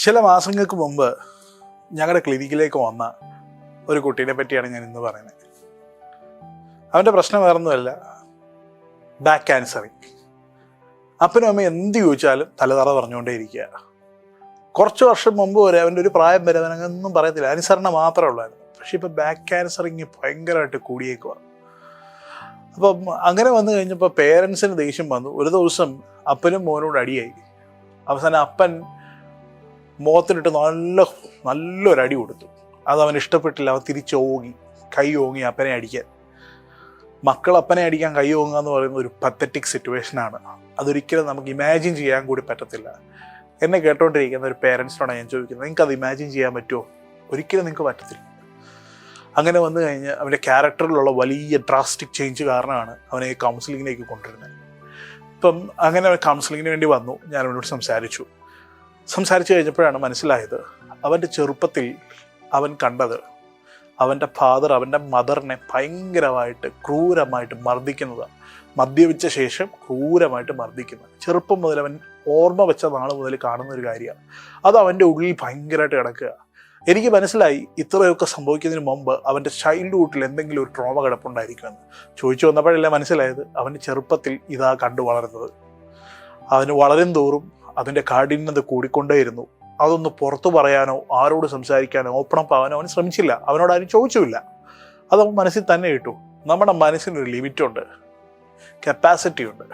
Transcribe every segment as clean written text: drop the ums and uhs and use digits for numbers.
ചില മാസങ്ങൾക്ക് മുമ്പ് ഞങ്ങളുടെ ക്ലിനിക്കിലേക്ക് വന്ന ഒരു കുട്ടീനെ പറ്റിയാണ് ഞാൻ ഇന്ന് പറയുന്നത്. അവൻ്റെ പ്രശ്നം വേറൊന്നുമല്ല, ബാക്ക് ക്യാൻസറിങ്. അപ്പനും അമ്മയും എന്ത് ചോദിച്ചാലും തലതറ പറഞ്ഞുകൊണ്ടേയിരിക്കുക. കുറച്ച് വർഷം മുമ്പ് വരെ അവൻ്റെ ഒരു പ്രായം വരെ അവനൊന്നും പറയത്തില്ല, അനുസരണ മാത്രമേ ഉള്ളായിരുന്നു. പക്ഷെ ഇപ്പം ബാക്ക് ക്യാൻസറിങ് ഭയങ്കരമായിട്ട് കൂടിയേക്കുക. അപ്പം അങ്ങനെ വന്നു കഴിഞ്ഞപ്പോൾ പേരൻസിന് ദേഷ്യം വന്നു. ഒരു ദിവസം അപ്പനും മോനോട് അടിയായി. അവസാനം അപ്പൻ മുഖത്തിനിട്ട് നല്ലൊരടി കൊടുത്തു. അതവൻ ഇഷ്ടപ്പെട്ടില്ല. അവൻ തിരിച്ചോങ്ങി, കൈ ഓങ്ങി അപ്പനെ അടിക്കാൻ. മക്കൾ അപ്പനെ അടിക്കാൻ കൈ ഓങ്ങുക എന്ന് പറയുന്നത് ഒരു പത്തറ്റിക് സിറ്റുവേഷനാണ്. അതൊരിക്കലും നമുക്ക് ഇമാജിൻ ചെയ്യാൻ കൂടി പറ്റത്തില്ല. എന്നെ കേട്ടോണ്ടിരിക്കുന്ന ഒരു പേരൻസിനോടാണ് ഞാൻ ചോദിക്കുന്നത്, നിങ്ങൾക്ക് അത് ഇമാജിൻ ചെയ്യാൻ പറ്റുമോ? ഒരിക്കലും നിങ്ങൾക്ക് പറ്റത്തില്ല. അങ്ങനെ വന്നു കഴിഞ്ഞ് അവൻ്റെ ക്യാരക്ടറിലുള്ള വലിയ ഡ്രാസ്റ്റിക് ചേഞ്ച് കാരണമാണ് അവനെ കൗൺസിലിങ്ങിലേക്ക് കൊണ്ടുവരുന്നത്. ഇപ്പം അങ്ങനെ കൗൺസിലിങ്ങിന് വേണ്ടി വന്നു. ഞാൻ അവനോട് സംസാരിച്ചു കഴിഞ്ഞപ്പോഴാണ് മനസ്സിലായത്, അവൻ്റെ ചെറുപ്പത്തിൽ അവൻ കണ്ടത് അവൻ്റെ ഫാദർ അവൻ്റെ മദറിനെ ഭയങ്കരമായിട്ട് ക്രൂരമായിട്ട് മർദ്ദിക്കുന്നതാണ്. മദ്യപിച്ച ശേഷം ക്രൂരമായിട്ട് മർദ്ദിക്കുന്നത് ചെറുപ്പം മുതൽ അവൻ ഓർമ്മ വെച്ച നാൾ മുതൽ കാണുന്ന ഒരു കാര്യമാണ്. അത് അവൻ്റെ ഉള്ളിൽ ഭയങ്കരമായിട്ട് കിടക്കുക. എനിക്ക് മനസ്സിലായി ഇത്രയൊക്കെ സംഭവിക്കുന്നതിന് മുമ്പ് അവൻ്റെ ചൈൽഡ്ഹുഡിൽ എന്തെങ്കിലും ഒരു ട്രോമ കിടപ്പുണ്ടായിരിക്കുമെന്ന്. ചോദിച്ചു വന്നപ്പോഴല്ലേ മനസ്സിലായത്, അവൻ്റെ ചെറുപ്പത്തിൽ ഇതാ കണ്ടു വളർന്നത്. അവന് വളരും തോറും അതിൻ്റെ കാഠിന്യത കൂടിക്കൊണ്ടേയിരുന്നു. അതൊന്ന് പുറത്തു പറയാനോ ആരോട് സംസാരിക്കാനോ ഓപ്പൺ അപ്പ് ആവാനോ അവൻ ശ്രമിച്ചില്ല. അവനോട് ആരും ചോദിച്ചുമില്ല. അതവൻ മനസ്സിൽ തന്നെ ഇട്ടു. നമ്മുടെ മനസ്സിനൊരു ലിമിറ്റുണ്ട്, കപ്പാസിറ്റി ഉണ്ട്.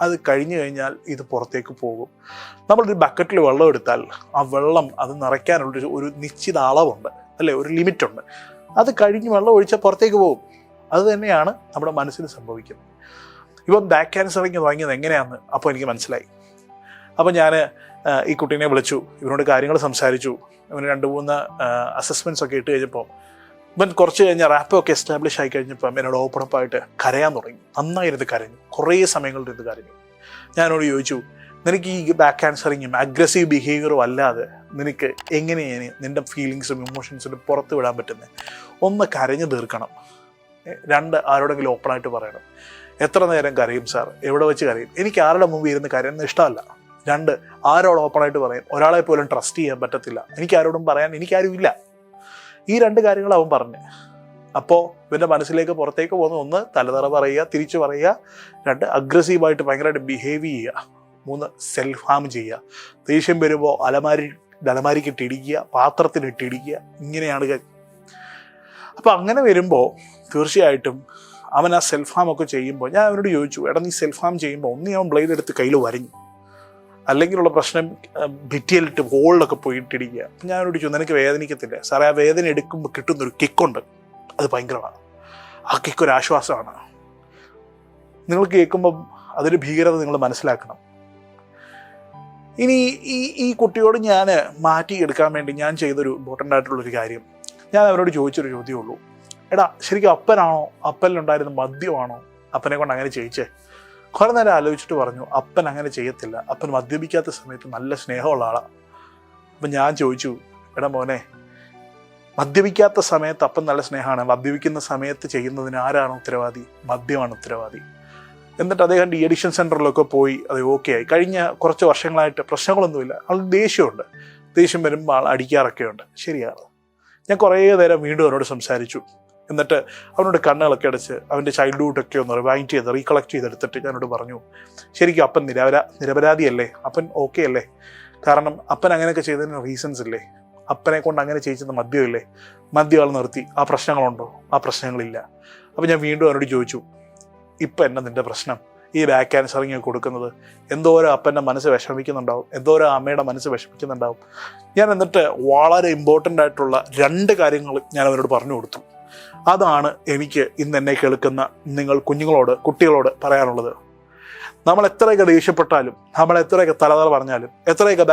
അത് കഴിഞ്ഞു കഴിഞ്ഞാൽ ഇത് പുറത്തേക്ക് പോകും. നമ്മളൊരു ബക്കറ്റിൽ വെള്ളം എടുത്താൽ ആ വെള്ളം അത് നിറയ്ക്കാനുള്ള ഒരു നിശ്ചിത അളവുണ്ട്, അല്ലേ? ഒരു ലിമിറ്റുണ്ട്. അത് കഴിഞ്ഞ് വെള്ളം ഒഴിച്ചാൽ പുറത്തേക്ക് പോകും. അത് തന്നെയാണ് നമ്മുടെ മനസ്സിന് സംഭവിക്കുന്നത്. ഇപ്പം ബാക്ക് ക്യാൻസറിങ് തുടങ്ങിയത് എങ്ങനെയാണെന്ന് അപ്പോൾ എനിക്ക് മനസ്സിലായി. അപ്പോൾ ഞാൻ ഈ കുട്ടീനെ വിളിച്ചു, ഇവനോട് കാര്യങ്ങൾ സംസാരിച്ചു. ഇവന് 2-3 അസസ്മെൻറ്റ്സ് ഒക്കെ ഇട്ട് കഴിഞ്ഞപ്പോൾ ഇവൻ കുറച്ച് കഴിഞ്ഞാൽ റാപ്പൊക്കെ എസ്റ്റാബ്ലിഷ് ആയി കഴിഞ്ഞപ്പം എന്നോട് ഓപ്പണപ്പായിട്ട് കരയാൻ തുടങ്ങി. നന്നായിരുന്നു കരഞ്ഞു, കുറേ സമയങ്ങളിലിരുന്ന് കരഞ്ഞു. ഞാനോട് ചോദിച്ചു, നിനക്ക് ഈ ബാക്ക് ക്യാൻസറിങ്ങും അഗ്രസീവ് ബിഹേവിയറും അല്ലാതെ നിനക്ക് എങ്ങനെയാണ് നിൻ്റെ ഫീലിങ്സും ഇമോഷൻസും പുറത്ത് വിടാൻ പറ്റുന്നത്? ഒന്ന് കരഞ്ഞു തീർക്കണം, 2 ആരോടെങ്കിലും ഓപ്പണായിട്ട് പറയണം. എത്ര നേരം കരയും സാർ? എവിടെ വെച്ച് കരയും? എനിക്ക് ആരുടെ മുമ്പ് ഇരുന്ന് കരയുന്നത് ഇഷ്ടമല്ല. 2 ആരോട് ഓപ്പണായിട്ട് പറയും? ഒരാളെ പോലും ട്രസ്റ്റ് ചെയ്യാൻ പറ്റത്തില്ല. എനിക്ക് ആരോടും പറയാൻ എനിക്കാരും ഇല്ല. ഈ 2 കാര്യങ്ങൾ അവൻ പറഞ്ഞു. അപ്പോൾ ഇവൻ്റെ മനസ്സിലേക്ക് പുറത്തേക്ക് പോകുന്ന 1 തലതറ പറയുക, തിരിച്ചു പറയുക. 2 അഗ്രസീവായിട്ട് ഭയങ്കരമായിട്ട് ബിഹേവ് ചെയ്യുക. 3 സെൽഫ് ഹാം ചെയ്യുക. ദേഷ്യം വരുമ്പോൾ അലമാരിക്കിട്ടിടിക്കുക, പാത്രത്തിനിട്ടിടിക്കുക. ഇങ്ങനെയാണ് കാര്യം. അപ്പോൾ അങ്ങനെ വരുമ്പോൾ തീർച്ചയായിട്ടും അവൻ ആ സെൽഫ് ഹാം ഒക്കെ ചെയ്യുമ്പോൾ ഞാൻ അവനോട് ചോദിച്ചു, എടാ നീ സെൽഫ് ഹാം ചെയ്യുമ്പോൾ ഒന്ന് അവൻ ബ്ലേഡ് എടുത്ത് കയ്യിൽ വരഞ്ഞു, അല്ലെങ്കിലുള്ള പ്രശ്നം ഭിത്തിയിലിട്ട് ഹോളിലൊക്കെ പോയിട്ടിടിക്കുക. അപ്പം ഞാൻ അവനോട് ചോദിച്ചു, നിനക്ക് വേദനിക്കത്തില്ല? സാറേ, ആ വേദന എടുക്കുമ്പോൾ കിട്ടുന്നൊരു കിക്കുണ്ട്, അത് ഭയങ്കരമാണ്. ആ കിക്കൊരു ആശ്വാസമാണ്. നിങ്ങൾ കേൾക്കുമ്പം അതൊരു ഭീകരത നിങ്ങൾ മനസ്സിലാക്കണം. ഇനി ഈ കുട്ടിയോട് ഞാൻ മാറ്റിയെടുക്കാൻ വേണ്ടി ഞാൻ ചെയ്തൊരു ഇമ്പോർട്ടൻ്റ് ആയിട്ടുള്ളൊരു കാര്യം, ഞാൻ അവരോട് ചോദിച്ചൊരു ചോദ്യമേ ഉള്ളൂ. എടാ, ശരിക്കും അപ്പനാണോ, അപ്പനിലുണ്ടായിരുന്ന മദ്യമാണോ അപ്പനെ കൊണ്ട് അങ്ങനെ ചെയ്യിച്ചേ? കുറേ നേരം ആലോചിച്ചിട്ട് പറഞ്ഞു, അപ്പൻ അങ്ങനെ ചെയ്യത്തില്ല. അപ്പൻ മദ്യപിക്കാത്ത സമയത്ത് നല്ല സ്നേഹമുള്ള ആളാണ്. അപ്പം ഞാൻ ചോദിച്ചു, എടാ മോനെ, മദ്യപിക്കാത്ത സമയത്ത് അപ്പൻ നല്ല സ്നേഹമാണ്, മദ്യപിക്കുന്ന സമയത്ത് ചെയ്യുന്നതിന് ആരാണ് ഉത്തരവാദി? മദ്യമാണ് ഉത്തരവാദി. എന്നിട്ട് അദ്ദേഹം ഡി അഡിക്ഷൻ സെൻ്ററിലൊക്കെ പോയി അത് ഓക്കെ ആയി. കഴിഞ്ഞ കുറച്ച് വർഷങ്ങളായിട്ട് പ്രശ്നങ്ങളൊന്നുമില്ല. ആൾ ദേഷ്യമുണ്ട്, ദേഷ്യം വരുമ്പോൾ ആൾ അടിക്കാറൊക്കെ ഉണ്ട്. ശരിയാണ്. ഞാൻ കുറേ നേരം വീണ്ടും അവനോട് സംസാരിച്ചു. എന്നിട്ട് അവനോട് കണ്ണുകളൊക്കെ അടച്ച് അവൻ്റെ ചൈൽഡ്ഹുഡൊക്കെ ഒന്ന് റിവൈൻഡ് ചെയ്ത് റീകളക്ട് ചെയ്തെടുത്തിട്ട് ഞാനോട് പറഞ്ഞു, ശരിക്കും അപ്പൻ നിരപരാധിയല്ലേ? അപ്പൻ ഓക്കെ അല്ലേ? കാരണം അപ്പൻ അങ്ങനെയൊക്കെ ചെയ്തതിന് റീസൺസ് ഇല്ലേ? അപ്പനെ കൊണ്ട് അങ്ങനെ ചെയ്യിച്ചത് മദ്യമില്ലേ? മദ്യം ആൾ നിർത്തി. ആ പ്രശ്നങ്ങളുണ്ടോ? ആ പ്രശ്നങ്ങളില്ല. അപ്പം ഞാൻ വീണ്ടും അവനോട് ചോദിച്ചു, ഇപ്പം എന്നാ നിൻ്റെ പ്രശ്നം? ഈ ബാക്ക് ക്യാൻസറിങ് കൊടുക്കുന്നത് എന്തോരോ അപ്പൻ്റെ മനസ്സ് വിഷമിക്കുന്നുണ്ടാവും, എന്തോരോ അമ്മയുടെ മനസ്സ് വിഷമിക്കുന്നുണ്ടാവും. ഞാൻ എന്നിട്ട് വളരെ ഇമ്പോർട്ടൻ്റ് ആയിട്ടുള്ള 2 കാര്യങ്ങൾ ഞാൻ അവനോട് പറഞ്ഞു കൊടുത്തു. അതാണ് എനിക്ക് ഇന്ന് എന്നെ കേൾക്കുന്ന കുട്ടികളോട് പറയാനുള്ളത്. നമ്മൾ എത്രയൊക്കെ ദേഷ്യപ്പെട്ടാലും, നമ്മൾ എത്രയൊക്കെ തലതറ പറഞ്ഞാലും, എത്രയൊക്കെ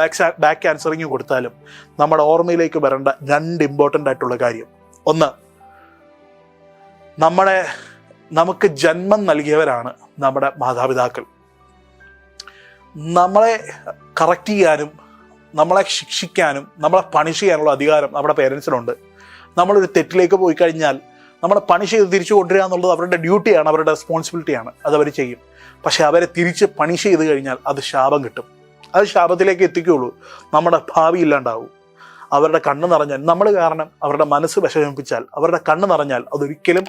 ബാക്ക് ക്യാൻസറിങ് കൊടുത്താലും നമ്മുടെ ഓർമ്മയിലേക്ക് വരേണ്ട 2 ഇമ്പോർട്ടൻ്റ് ആയിട്ടുള്ള കാര്യം. 1, നമുക്ക് ജന്മം നൽകിയവരാണ് നമ്മുടെ മാതാപിതാക്കൾ. നമ്മളെ കറക്റ്റ് ചെയ്യാനും നമ്മളെ ശിക്ഷിക്കാനും നമ്മളെ പണിഷ് ചെയ്യാനുള്ള അധികാരം നമ്മുടെ പേരൻസിനുണ്ട്. നമ്മളൊരു തെറ്റിലേക്ക് പോയി കഴിഞ്ഞാൽ നമ്മളെ പണിഷ് ചെയ്ത് തിരിച്ചു കൊണ്ടുവരിക എന്നുള്ളത് അവരുടെ ഡ്യൂട്ടിയാണ്, അവരുടെ റെസ്പോൺസിബിലിറ്റിയാണ്. അതവർ ചെയ്യും. പക്ഷെ അവരെ തിരിച്ച് പണിഷ് ചെയ്ത് കഴിഞ്ഞാൽ അത് ശാപം കിട്ടും. അത് ശാപത്തിലേക്ക് എത്തിക്കുകയുള്ളൂ. നമ്മുടെ ഭാവി ഇല്ലാണ്ടാവും. അവരുടെ കണ്ണ് നിറഞ്ഞാൽ, നമ്മൾ കാരണം അവരുടെ മനസ്സ് വിഷമിപ്പിച്ചാൽ, അവരുടെ കണ്ണ് നിറഞ്ഞാൽ അതൊരിക്കലും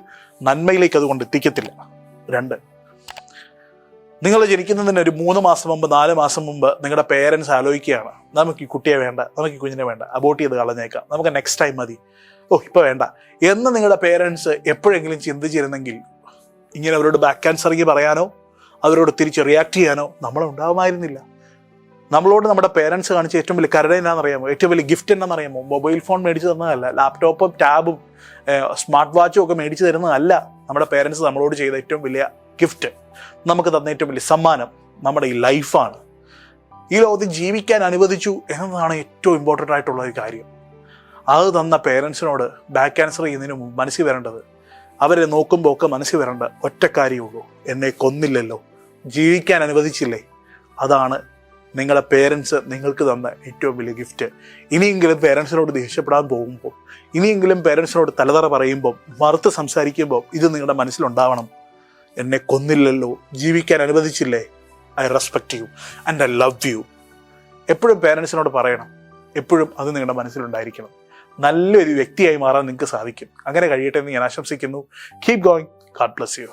നന്മയിലേക്ക് അതുകൊണ്ട് എത്തിക്കത്തില്ല. 2, നിങ്ങൾ ജനിക്കുന്നതിന് ഒരു 3 മാസം മുമ്പ് 4 മാസം മുമ്പ് നിങ്ങളുടെ പേരൻസ് ആലോചിക്കുകയാണ്, നമുക്ക് ഈ കുട്ടിയെ വേണ്ട, നമുക്ക് ഈ കുഞ്ഞിനെ വേണ്ട, അബോർട്ട് ചെയ്ത് കളഞ്ഞേക്കാം, നമുക്ക് നെക്സ്റ്റ് ടൈം മതി, ഇപ്പോൾ വേണ്ട എന്ന് നിങ്ങളുടെ പേരൻസ് എപ്പോഴെങ്കിലും ചിന്തിച്ചിരുന്നെങ്കിൽ ഇങ്ങനെ അവരോട് ബാക്ക് ആൻസറിങ് പറയാനോ അവരോട് തിരിച്ച് റിയാക്ട് ചെയ്യാനോ നമ്മളുണ്ടാവുമായിരുന്നില്ല. നമ്മളോട് നമ്മുടെ പേരൻസ് കാണിച്ച ഏറ്റവും വലിയ കരുണ എന്നാണെന്നറിയാമോ? ഏറ്റവും വലിയ ഗിഫ്റ്റ് എന്നാണെന്നറിയാമോ? മൊബൈൽ ഫോൺ മേടിച്ച് തന്നതല്ല, ലാപ്ടോപ്പും ടാബും സ്മാർട്ട് വാച്ചും ഒക്കെ മേടിച്ച് തരുന്നതല്ല. നമ്മുടെ പേരൻസ് നമ്മളോട് ചെയ്ത ഏറ്റവും വലിയ ഗിഫ്റ്റ്, നമുക്ക് തന്ന ഏറ്റവും വലിയ സമ്മാനം നമ്മുടെ ഈ ലൈഫാണ്. ഈ ലോകത്ത് ജീവിക്കാൻ അനുവദിച്ചു എന്നതാണ് ഏറ്റവും ഇമ്പോർട്ടൻ്റ് ആയിട്ടുള്ള ഒരു കാര്യം. അത് തന്ന പേരൻസിനോട് ബാക്ക് ആൻസർ ചെയ്യുന്നതിന് മുമ്പ് മനസ്സിൽ വരേണ്ടത്, അവരെ നോക്കുമ്പോൾ ഒക്കെ മനസ്സിൽ വരേണ്ട ഒറ്റ കാര്യമുള്ളൂ, എന്നെ കൊന്നില്ലല്ലോ, ജീവിക്കാൻ അനുവദിച്ചില്ലേ. അതാണ് നിങ്ങളുടെ പേരൻസ് നിങ്ങൾക്ക് തന്ന ഏറ്റവും വലിയ ഗിഫ്റ്റ്. ഇനിയെങ്കിലും പേരൻസിനോട് ദേഷ്യപ്പെടാൻ പോകുമ്പോൾ, ഇനിയെങ്കിലും പേരൻസിനോട് തലതറ പറയുമ്പോൾ, മറുത്ത് സംസാരിക്കുമ്പോൾ ഇത് നിങ്ങളുടെ മനസ്സിലുണ്ടാവണം, എന്നെ കൊന്നില്ലല്ലോ, ജീവിക്കാൻ അനുവദിച്ചില്ലേ, I respect you and I love you. എപ്പോഴും പേരൻസിനോട് പറയണം, എപ്പോഴും അത് നിങ്ങളുടെ മനസ്സിലുണ്ടായിരിക്കണം. നല്ലൊരു വ്യക്തിയായി മാറാൻ നിങ്ങൾക്ക് സാധിക്കും. അങ്ങനെ കഴിയട്ടെ എന്ന് ഞാൻ ആശംസിക്കുന്നു. Keep going. God bless you.